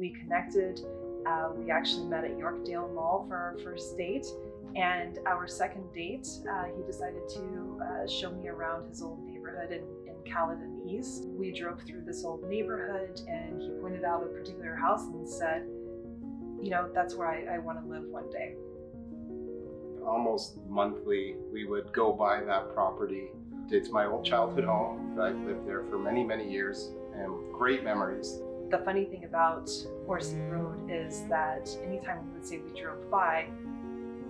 we connected. We actually met at Yorkdale Mall for our first date. And our second date, he decided to show me around his old neighborhood in Caledon East. We drove through this old neighborhood and he pointed out a particular house and said, you know, that's where I want to live one day. Almost monthly, we would go by that property. It's my old childhood home. I've lived there for many, many years and great memories. The funny thing about Horsey Road is that anytime we would say we drove by,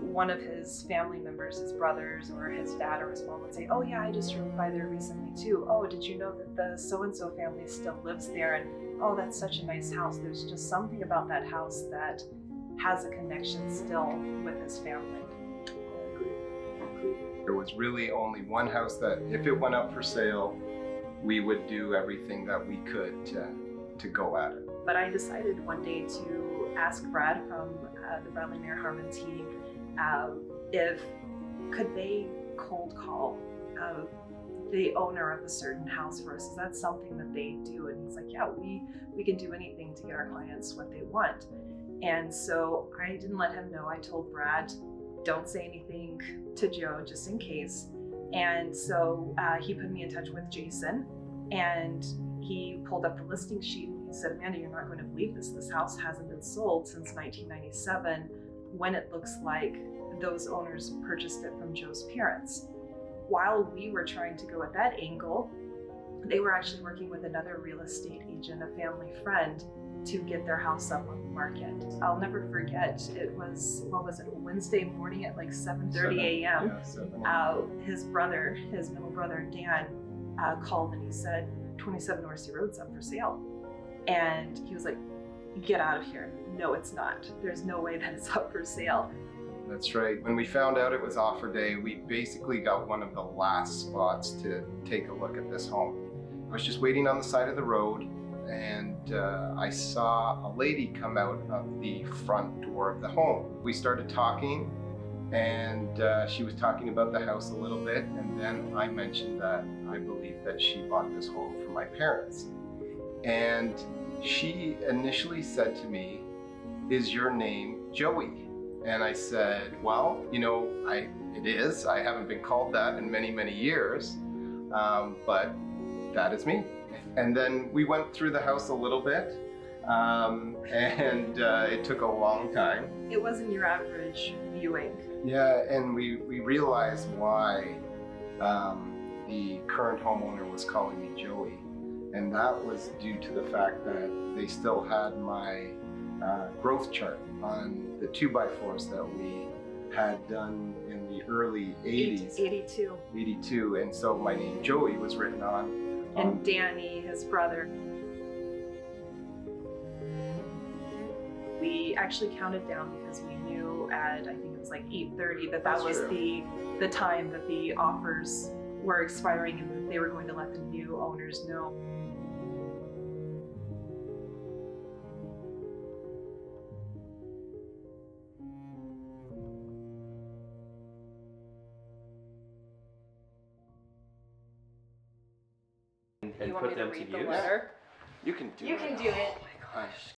one of his family members, his brothers or his dad or his mom would say, oh yeah, I just drove by there recently too. Oh, did you know that the so-and-so family still lives there? And oh, that's such a nice house. There's just something about that house that has a connection still with his family. There was really only one house that if it went up for sale, we would do everything that we could to go at it. But I decided one day to ask Brad from the Bradley Mayer-Harman team if could they cold call the owner of a certain house for us. Is that something that they do? And he's like, yeah, we can do anything to get our clients what they want. And so I didn't let him know. I told Brad, don't say anything to Joe just in case. And so he put me in touch with Jason and he pulled up the listing sheet and he said, Amanda, you're not going to believe this. This house hasn't been sold since 1997 when it looks like those owners purchased it from Joe's parents. While we were trying to go at that angle, they were actually working with another real estate agent, a family friend, to get their house up on the market. I'll never forget, it was, what was it, Wednesday morning at like 7:30 a.m. His brother, his middle brother, Dan, called and he said, 27 Horsey Road's up for sale. And he was like, get out of here. No, it's not. There's no way that it's up for sale. That's right. When we found out it was offer day, we basically got one of the last spots to take a look at this home. I was just waiting on the side of the road and I saw a lady come out of the front door of the home. We started talking and she was talking about the house a little bit, and then I mentioned that I believe that she bought this home for my parents. And she initially said to me, is your name Joey? And I said, well, you know, it is. I haven't been called that in many, many years, but that is me. And then we went through the house a little bit, and it took a long time. It wasn't your average viewing. Yeah, and we realized why the current homeowner was calling me Joey. And that was due to the fact that they still had my growth chart on the 2x4s that we had done in the early 80s. 82. 82, and so my name Joey was written on. And Danny, his brother. We actually counted down because we knew at, I think it was like 8:30, that was the time that the offers were expiring and that they were going to let the new owners know. And put them to use? You can do it. You can do it. Oh my gosh.